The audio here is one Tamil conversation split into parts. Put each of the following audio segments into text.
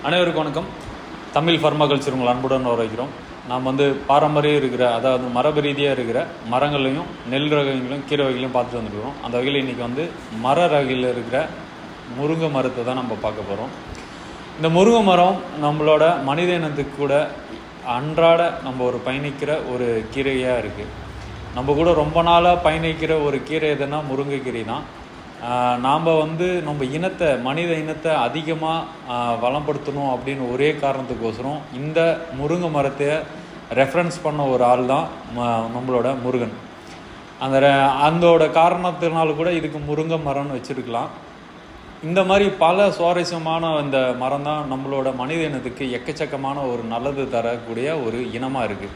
அனைவருக்கும் வணக்கம். தமிழ் பர்மாகல்ச்சர் உங்கள் அன்புடன் வரவேற்கிறோம். நாம் பாரம்பரியம் இருக்கிற, அதாவது மரபு ரீதியாக இருக்கிற மரங்களையும் நெல் ரகங்களையும் கீரை வகைகளையும் பார்த்துட்டு வந்துருக்கிறோம். அந்த வகையில் இன்றைக்கி மர ரகையில் இருக்கிற முருங்கை மரத்தை தான் நம்ம பார்க்க போகிறோம். இந்த முருங்கை மரம் நம்மளோட மனித இனத்துக்கு கூட அன்றாட நம்ம பயணிக்கிற ஒரு கீரையாக இருக்குது. நம்ம கூட ரொம்ப நாளாக பயணிக்கிற ஒரு கீரை எதுனா முருங்கைக்கீரை தான். நாம் நம்ம இனத்தை, மனித இனத்தை அதிகமாக வளப்படுத்தணும் அப்படின்னு ஒரே காரணத்துக்கோசரம் இந்த முருங்கை மரத்தை ரெஃபரன்ஸ் பண்ண ஒரு ஆள் தான் நம்மளோட முருகன். அதோட காரணத்தினால கூட இதுக்கு முருங்கை மரம்னு வச்சுருக்கலாம். இந்த மாதிரி பல சுவாரஸ்யமான இந்த மரம் தான் நம்மளோட மனித இனத்துக்கு எக்கச்சக்கமான ஒரு நல்லது தரக்கூடிய ஒரு இனமாக இருக்குது.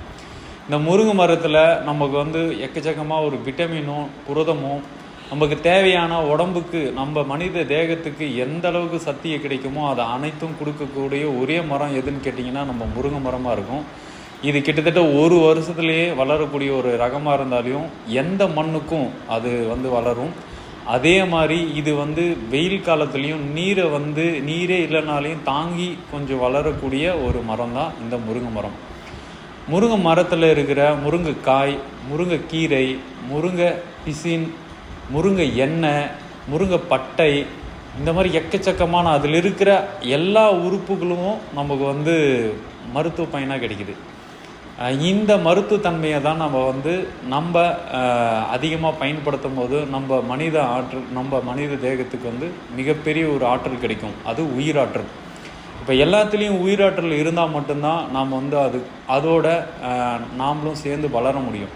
இந்த முருங்கை மரத்தில் நமக்கு எக்கச்சக்கமாக ஒரு விட்டமினும் புரதமும் நமக்கு தேவையான உடம்புக்கு, நம்ம மனித தேகத்துக்கு எந்த அளவுக்கு சக்தியை கிடைக்குமோ அதை அனைத்தும் கொடுக்கக்கூடிய ஒரே மரம் எதுன்னு கேட்டிங்கன்னா நம்ம முருங்கை மரமாக இருக்கும். இது கிட்டத்தட்ட ஒரு வருஷத்துலேயே வளரக்கூடிய ஒரு ரகமாக இருந்தாலையும் எந்த மண்ணுக்கும் அது வளரும். அதே மாதிரி இது வெயில் காலத்துலேயும் நீரே இல்லைனாலையும் தாங்கி கொஞ்சம் வளரக்கூடிய ஒரு மரம் தான் இந்த முருங்கை மரம். முருங்கை மரத்தில் இருக்கிற முருங்கைக்காய், முருங்கைக்கீரை, முருங்கை பிசின், முருங்கை எண்ணெய், முருங்கை பட்டை, இந்த மாதிரி எக்கச்சக்கமான அதில் இருக்கிற எல்லா உறுப்புகளும் நமக்கு மருத்துவ பயனாக கிடைக்குது. இந்த மருத்துவத்தன்மையை தான் நம்ம அதிகமாக பயன்படுத்தும் போது நம்ம மனித தேகத்துக்கு மிகப்பெரிய ஒரு ஆற்றல் கிடைக்கும். அது உயிராற்றல். இப்போ எல்லாத்துலேயும் உயிராற்றல் இருந்தால் மட்டும்தான் நாம் அதோட நாமளும் சேர்ந்து வளர முடியும்.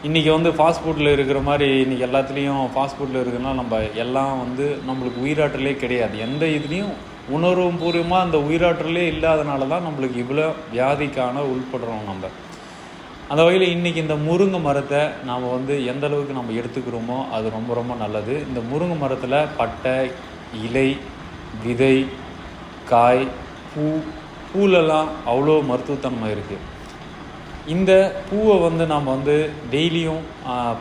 இன்றைக்கி ஃபாஸ்ட் ஃபுட்டில் இருக்கிற மாதிரி இன்றைக்கி எல்லாத்துலேயும் ஃபாஸ்ட் ஃபுட்டில் இருக்குன்னா நம்ம எல்லாம் நம்மளுக்கு உயிராற்றலே கிடையாது. எந்த இதுலேயும் உணர்வு பூர்வமாக அந்த உயிராற்றலே இல்லாதனால தான் நம்மளுக்கு இவ்வளோ வியாதிக்கான உள்படுறோம். நம்ம அந்த வகையில் இன்றைக்கி இந்த முருங்கை மரத்தை நாம் எந்த அளவுக்கு நம்ம எடுத்துக்கிறோமோ அது ரொம்ப ரொம்ப நல்லது. இந்த முருங்கை மரத்தில் பட்டை, இலை, விதை, காய், பூலெல்லாம் அவ்வளோ மருத்துவத்தன்மை இருக்குது. இந்த பூவை நாம் டெய்லியும்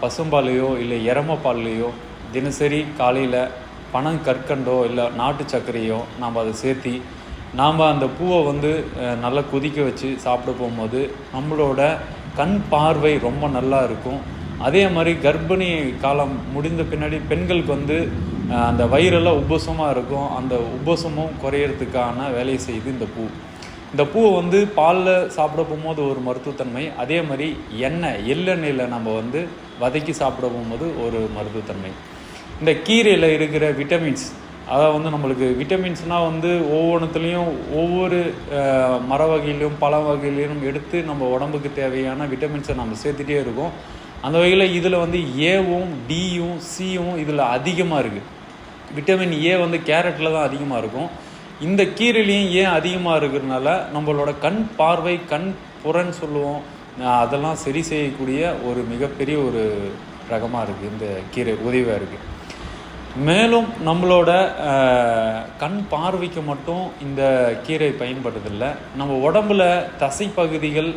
பசும்பாலையோ இல்லை எருமைப்பால்லையோ தினசரி காலையில் பனங்கற்கண்டோ இல்லை நாட்டு சர்க்கரையோ நாம் அதை சேர்த்தி நாம் அந்த பூவை நல்லா கொதிக்க வச்சு சாப்பிட போகும்போது நம்மளோட கண் பார்வை ரொம்ப நல்லா இருக்கும். அதே மாதிரி கர்ப்பிணி காலம் முடிந்த பின்னாடி பெண்களுக்கு அந்த வயிறெல்லாம் உபசமாக இருக்கும். அந்த உபசமும் குறையிறதுக்கான வேலையை செய்யுது இந்த பூ. இந்த பூவை பாலில் சாப்பிட போகும்போது ஒரு மருத்துவத்தன்மை, அதே மாதிரி எள்ளெண்ணெயில் நம்ம வதக்கி சாப்பிட போகும்போது ஒரு மருத்துவத்தன்மை. இந்த கீரையில் இருக்கிற விட்டமின்ஸ், அதாவது நம்மளுக்கு விட்டமின்ஸ்னால் ஒவ்வொன்றுத்துலேயும் ஒவ்வொரு மர வகையிலையும் பல வகையிலையும் எடுத்து நம்ம உடம்புக்கு தேவையான விட்டமின்ஸை நம்ம சேர்த்துட்டே இருக்கோம். அந்த வகையில் இதில் ஏவும் டியும் சியும் இதில் அதிகமாக இருக்குது. விட்டமின் ஏ கேரட்டில் தான் அதிகமாக இருக்கும். இந்த கீரையிலையும் ஏன் அதிகமாக இருக்கிறதுனால நம்மளோட கண் பார்வை, கண் புறன்னு சொல்லுவோம், அதெல்லாம் சரி செய்யக்கூடிய ஒரு மிகப்பெரிய ஒரு ரகமாக இருக்குது இந்த கீரை, உதவியாக இருக்குது. மேலும் நம்மளோட கண் பார்வைக்கு மட்டும் இந்த கீரை பயன்படுறதில்லை. நம்ம உடம்புல தசை பகுதிகள்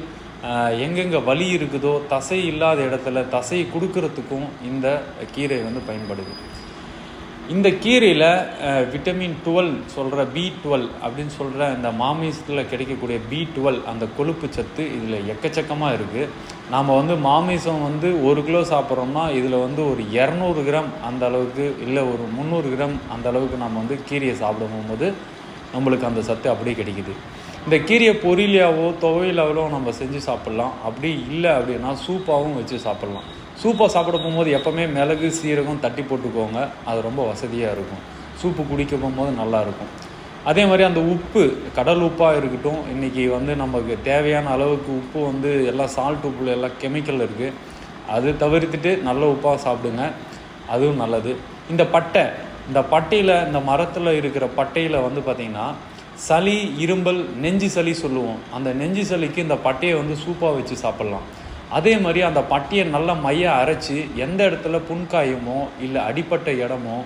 எங்கெங்கே வலி இருக்குதோ, தசை இல்லாத இடத்துல தசையை கொடுக்கறதுக்கும் இந்த கீரை பயன்படுது. இந்த கீரையில் விட்டமின் 12 சொல்கிற B12 அப்படின்னு சொல்கிற இந்த மாமிசத்தில் கிடைக்கக்கூடிய B12 அந்த கொழுப்பு சத்து இதில் எக்கச்சக்கமாக இருக்குது. நாம் மாமிசம் 1 கிலோ சாப்பிட்றோம்னா இதில் ஒரு 200 கிராம் அந்த அளவுக்கு, இல்லை ஒரு 300 கிராம் அந்த அளவுக்கு நம்ம கீரையை சாப்பிட போகும்போது நம்மளுக்கு அந்த சத்து அப்படியே கிடைக்குது. இந்த கீரையை பொரியலாவோ துவையலாவோ நம்ம செஞ்சு சாப்பிட்லாம். அப்படி இல்லை அப்படின்னா சூப்பாகவும் வச்சு சாப்பிட்லாம். சூப்பை சாப்பிட போகும்போது எப்போவுமே மிளகு சீரகம் தட்டி போட்டுக்கோங்க, அது ரொம்ப வசதியாக இருக்கும். சூப்பு குடிக்க போகும்போது நல்லாயிருக்கும். அதே மாதிரி அந்த உப்பு, கடல் உப்பாக இருக்கட்டும், இன்றைக்கி நமக்கு தேவையான அளவுக்கு உப்பு எல்லாம் சால்ட் உப்பில் எல்லாம் கெமிக்கல் இருக்குது. அது தவிர்த்துட்டு நல்ல உப்பாக சாப்பிடுங்க, அதுவும் நல்லது. இந்த பட்டையில், இந்த மரத்தில் இருக்கிற பட்டையில் பார்த்திங்கன்னா சளி, இரும்பல், நெஞ்சு சளி சொல்லுவோம். அந்த நெஞ்சு சளிக்கு இந்த பட்டையை சூப்பாக வச்சு சாப்பிட்லாம். அதே மாதிரி அந்த பட்டையை நல்லா மையாக அரைச்சி எந்த இடத்துல புண்காயமோ இல்லை அடிப்பட்ட இடமோ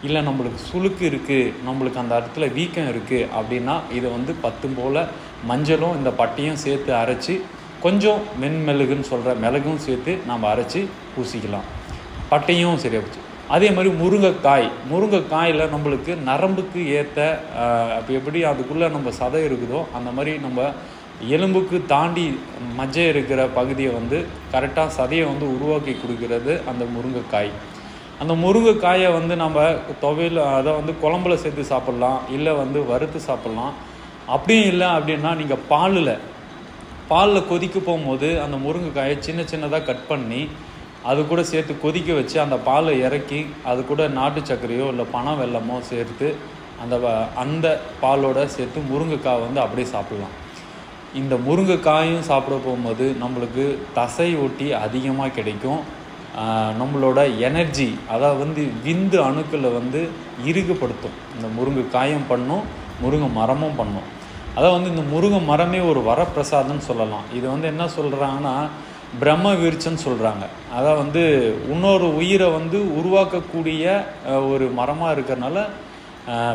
இல்லை நம்மளுக்கு சுளுக்கு இருக்குது, நம்மளுக்கு அந்த இடத்துல வீக்கம் இருக்குது அப்படின்னா இதை 10 போல் மஞ்சளும் இந்த பட்டையும் சேர்த்து அரைச்சி கொஞ்சம் மென்மெழுகுன்னு சொல்கிற மிளகும் சேர்த்து நம்ம அரைச்சி பூசிக்கலாம். பட்டையும் சரியாக போச்சு. அதே மாதிரி முருங்கைக்காயில் நம்மளுக்கு நரம்புக்கு ஏற்ற அப்போ எப்படி அதுக்குள்ளே நம்ம சதை இருக்குதோ அந்த மாதிரி நம்ம எலும்புக்கு தாண்டி மஜ்ஜை இருக்கிற பகுதியை வந்து கரெக்டாக சதையை வந்து உருவாக்கி கொடுக்கறது அந்த முருங்கைக்காய். அந்த முருங்கைக்காயை வந்து நம்ம துவையல் அதை வந்து குழம்புல சேர்த்து சாப்பிட்லாம், இல்லை வந்து வறுத்து சாப்பிட்லாம். அப்படியும் இல்லை அப்படின்னா நீங்கள் பாலில் கொதிக்க போகும்போது அந்த முருங்கைக்காயை சின்ன சின்னதாக கட் பண்ணி அது கூட சேர்த்து கொதிக்க வச்சு அந்த பாலை இறக்கி அது கூட நாட்டு சர்க்கரையோ இல்லை பனை வெல்லமோ சேர்த்து அந்த பாலோட சேர்த்து முருங்கைக்காய் வந்து அப்படியே சாப்பிட்லாம். இந்த முருங்கைக்காயும் சாப்பிட போகும்போது நம்மளுக்கு தசை ஒட்டி அதிகமாக கிடைக்கும். நம்மளோட எனர்ஜி அதாவது வந்து விந்து அணுக்களை வந்து இறுகுப்படுத்தும். இந்த முருங்கைக்காயும் பண்ணும், முருங்கை மரமும் பண்ணும். அதாவது வந்து இந்த முருங்கை மரமே ஒரு வரப்பிரசாதம்னு சொல்லலாம். இது வந்து என்ன சொல்கிறாங்கன்னா பிரம்ம விருட்சன்னு சொல்கிறாங்க. அதாவது வந்து இன்னொரு உயிரை வந்து உருவாக்கக்கூடிய ஒரு மரமாக இருக்கிறனால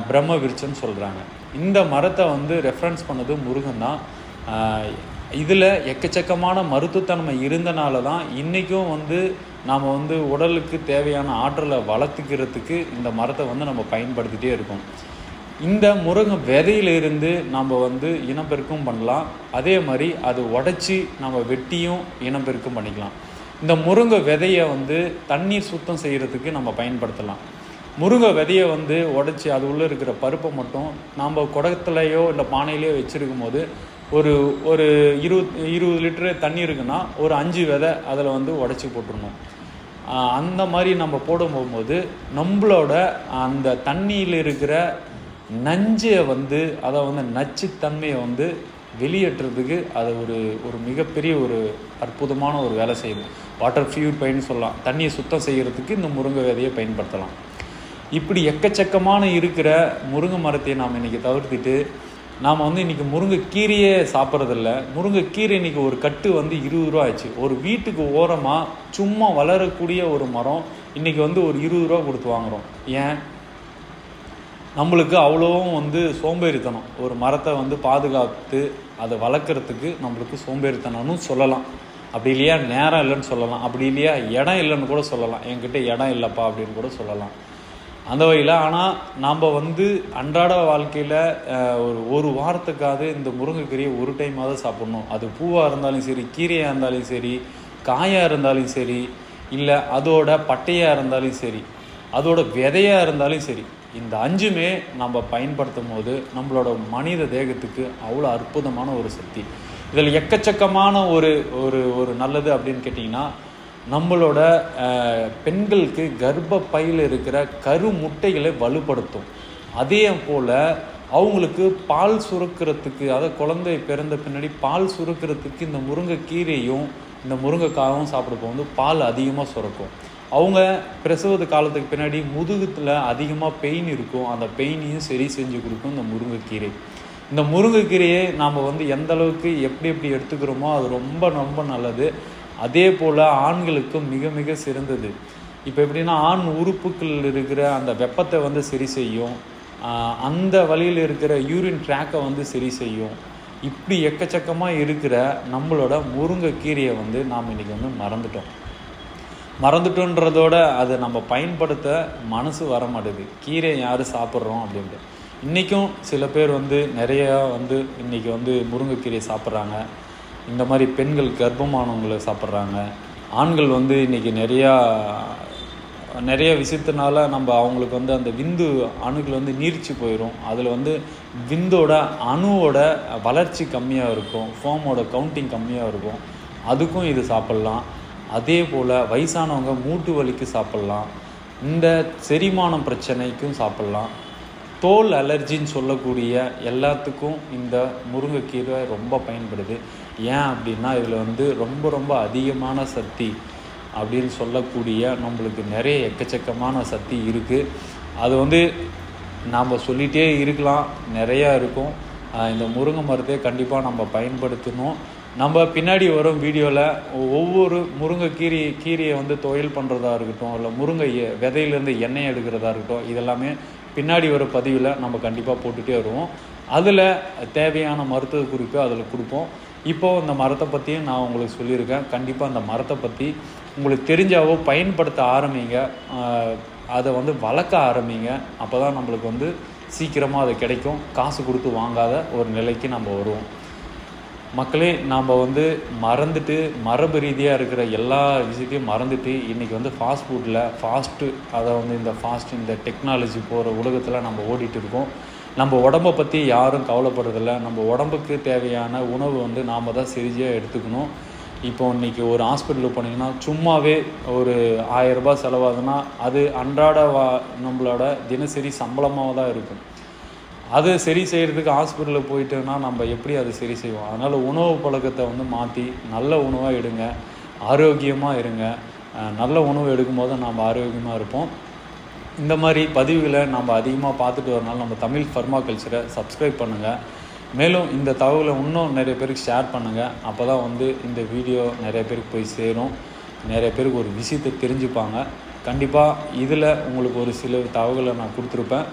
பிரம்ம விருட்சன்னு சொல்கிறாங்க. இந்த மரத்தை வந்து ரெஃபரன்ஸ் பண்ணது முருகன் தான். இதில் எக்கச்சக்கமான மருத்துவத்தன்மை இருந்தனால தான் இன்றைக்கும் வந்து நாம் வந்து உடலுக்கு தேவையான ஆற்றலை வளர்த்துக்கிறதுக்கு இந்த மரத்தை வந்து நம்ம பயன்படுத்திகிட்டே இருக்கோம். இந்த முருங்கை விதையிலிருந்து நம்ம வந்து இனப்பெருக்கம் பண்ணலாம். அதே மாதிரி அது உடச்சி நம்ம வெட்டியும் இனப்பெருக்கம் பண்ணிக்கலாம். இந்த முருங்கை விதையை வந்து தண்ணீர் சுத்தம் செய்கிறதுக்கு நம்ம பயன்படுத்தலாம். முருங்கை விதையை வந்து உடச்சி அது உள்ளே இருக்கிற பருப்பை மட்டும் நம்ம குடத்துலையோ இல்லை பானையிலையோ வச்சுருக்கும் போது ஒரு 20 லிட்டரு தண்ணி இருக்குன்னா ஒரு 5 விதை அதில் வந்து உடச்சி போட்டுடணும். அந்த மாதிரி நம்ம போடும்போது நம்மளோட அந்த தண்ணியில் இருக்கிற நஞ்சை வந்து அதை வந்து நச்சுத்தன்மையை வந்து வெளியேற்றுறதுக்கு அது ஒரு மிகப்பெரிய ஒரு அற்புதமான ஒரு வேலை செய்யுது. வாட்டர் பியூரிஃபைன்னு சொல்லலாம். தண்ணியை சுத்தம் செய்கிறதுக்கு இந்த முருங்கை விதையை பயன்படுத்தலாம். இப்படி எக்கச்சக்கமான இருக்கிற முருங்கை மரத்தை நாம் இன்றைக்கி தவிர்த்துட்டு நாம் வந்து இன்றைக்கி முருங்கைக்கீரையே சாப்பிட்றதில்ல. முருங்கைக்கீரை இன்றைக்கி ஒரு கட்டு வந்து 20 ரூபா ஆச்சு. ஒரு வீட்டுக்கு ஓரமாக சும்மா வளரக்கூடிய ஒரு மரம் இன்றைக்கி வந்து ஒரு 20 ரூபா கொடுத்து வாங்குகிறோம். ஏன்? நம்மளுக்கு அவ்வளோவும் வந்து சோம்பேறித்தனம். ஒரு மரத்தை வந்து பாதுகாத்து அதை வளர்க்குறதுக்கு நம்மளுக்கு சோம்பேறித்தனம்னு சொல்லலாம். அப்படி இல்லையா நேரம் இல்லைன்னு சொல்லலாம். அப்படி இல்லையா இடம் இல்லைன்னு கூட சொல்லலாம். என்கிட்ட இடம் இல்லைப்பா அப்படின்னு கூட சொல்லலாம். அந்த வகையில் ஆனால் நாம் வந்து அன்றாட வாழ்க்கையில் ஒரு வாரத்துக்காவது இந்த முருங்கைக்கீரையை ஒரு டைமாவது சாப்பிட்ணும். அது பூவாக இருந்தாலும் சரி, கீரையாக இருந்தாலும் சரி, காயாக இருந்தாலும் சரி, இல்லை அதோட பட்டையாக இருந்தாலும் சரி, அதோட விதையாக இருந்தாலும் சரி, இந்த 5மே நம்ம பயன்படுத்தும் போது நம்மளோட மனித தேகத்துக்கு அவ்வளோ அற்புதமான ஒரு சக்தி. இதில் எக்கச்சக்கமான ஒரு நல்லது அப்படின்னு கேட்டிங்கன்னா நம்மளோட பெண்களுக்கு கர்ப்பப்பையில் இருக்கிற கரு முட்டைகளை வலுப்படுத்தும். அதே போல் அவங்களுக்கு பால் சுரக்கிறதுக்கு, அதாவது குழந்தை பிறந்த பின்னாடி பால் சுரக்கிறதுக்கு இந்த முருங்கைக்கீரையும் இந்த முருங்கைக்காயும் சாப்பிட போகும்போது பால் அதிகமாக சுரக்கும். அவங்க பிரசவத்து காலத்துக்கு பின்னாடி முதுகுத்தில் அதிகமாக பெயின் இருக்கும். அந்த பெயினையும் சரி செஞ்சு கொடுக்கும் இந்த முருங்கைக்கீரை. இந்த முருங்கைக்கீரையை நாம் வந்து எந்த அளவுக்கு எப்படி எடுத்துக்கிறோமோ அது ரொம்ப ரொம்ப நல்லது. அதே போல் ஆண்களுக்கும் மிக மிக சிறந்தது. இப்போ எப்படின்னா ஆண் உறுப்புக்கள் இருக்கிற அந்த வெப்பத்தை வந்து சரி செய்யும். அந்த வழியில் இருக்கிற யூரின் ட்ராக்கை வந்து சரி செய்யும். இப்படி எக்கச்சக்கமாக இருக்கிற நம்மளோட முருங்கைக்கீரையை வந்து நாம் இன்றைக்கி வந்து மறந்துட்டோன்றதோட அதை நம்ம பயன்படுத்த மனசு வர மாட்டேது. கீரை யார் சாப்பிட்றோம் அப்படின்ட்டு. இன்றைக்கும் சில பேர் வந்து நிறையா வந்து இன்றைக்கி வந்து முருங்கைக்கீரையை சாப்பிட்றாங்க. இந்த மாதிரி பெண்கள் கர்ப்பமானவங்களை சாப்பிட்றாங்க. ஆண்கள் வந்து இன்றைக்கி நிறைய விஷயத்தினால நம்ம அவங்களுக்கு வந்து அந்த விந்து அணுக்கள் வந்து நீர்ச்சி போயிடும். அதில் வந்து விந்தோட அணுவோட வளர்ச்சி கம்மியாக இருக்கும், ஃபோமோட கவுண்டிங் கம்மியாக இருக்கும். அதுக்கும் இது சாப்பிட்லாம். அதே போல் வயசானவங்க மூட்டு வலிக்கு சாப்பிட்லாம். இந்த செரிமானம் பிரச்சனைக்கும் சாப்பிட்லாம். தோல் அலர்ஜின்னு சொல்லக்கூடிய எல்லாத்துக்கும் இந்த முருங்கைக்கீரை ரொம்ப பயன்படுது. ஏன் அப்படின்னா இதில் வந்து ரொம்ப ரொம்ப அதிகமான சக்தி அப்படின்னு சொல்லக்கூடிய நம்மளுக்கு நிறைய எக்கச்சக்கமான சக்தி இருக்குது. அது வந்து நாம் சொல்லிகிட்டே இருக்கலாம், நிறையா இருக்கும். இந்த முருங்கை மரத்தை கண்டிப்பாக நம்ம பயன்படுத்தணும். நம்ம பின்னாடி வரும் வீடியோவில் ஒவ்வொரு கீரையை வந்து துவையல் பண்ணுறதா இருக்கட்டும், இல்லை முருங்கை விதையிலேருந்து எண்ணெய் எடுக்கிறதா இருக்கட்டும், இதெல்லாமே பின்னாடி வர பதிவில் நம்ம கண்டிப்பாக போட்டுகிட்டே வருவோம். அதில் தேவையான மருத்துவ குறிப்பு அதில் கொடுப்போம். இப்போது இந்த மரத்தை பற்றியும் நான் உங்களுக்கு சொல்லியிருக்கேன். கண்டிப்பாக அந்த மரத்தை பற்றி உங்களுக்கு தெரிஞ்சாவோ பயன்படுத்த ஆரம்பிங்க. அதை வந்து வளர்க்க ஆரம்பிங்க. அப்போ தான் நம்மளுக்கு வந்து சீக்கிரமாக அது கிடைக்கும். காசு கொடுத்து வாங்காத ஒரு நிலைக்கு நம்ம வருவோம். மக்களே, நாம் வந்து மறந்துட்டு மரபு ரீதியாக இருக்கிற எல்லா விஷயத்தையும் மறந்துட்டு இன்றைக்கி வந்து ஃபாஸ்ட் ஃபுட்டில் அதை வந்து இந்த டெக்னாலஜி போகிற உலகத்தில் நம்ம ஓடிட்டு இருக்கோம். நம்ம உடம்பை பற்றி யாரும் கவலைப்படுறதில்ல. நம்ம உடம்புக்கு தேவையான உணவு வந்து நாம் தான் சரியாக எடுத்துக்கணும். இப்போ இன்றைக்கி ஒரு ஹாஸ்பிட்டலுக்கு போனீங்கன்னா சும்மாவே ஒரு 1000 ரூபாய் செலவாகுதுன்னா அது அன்றாட நம்மளோட தினசரி சம்பளமாக தான் இருக்கும். அது சரி செய்கிறதுக்கு ஹாஸ்பிட்டலுக்கு போயிட்டோன்னா நம்ம எப்படி அதை சரி செய்வோம்? அதனால் உணவு பழக்கத்தை வந்து மாற்றி நல்ல உணவாக எடுங்க, ஆரோக்கியமாக இருங்க. நல்ல உணவு எடுக்கும்போது நம்ம ஆரோக்கியமாக இருப்போம். இந்த மாதிரி பதிவுகளை நம்ம அதிகமாக பார்த்துட்டு வரனால நம்ம தமிழ் பர்மாகல்ச்சரை சப்ஸ்கிரைப் பண்ணுங்கள். மேலும் இந்த தகவலை இன்னும் நிறைய பேருக்கு ஷேர் பண்ணுங்கள். அப்போ தான் வந்து இந்த வீடியோ நிறைய பேருக்கு போய் சேரும். நிறைய பேருக்கு ஒரு விஷயத்தை தெரிஞ்சுப்பாங்க. கண்டிப்பாக இதில் உங்களுக்கு ஒரு சில தகவலை நான் கொடுத்துருப்பேன்.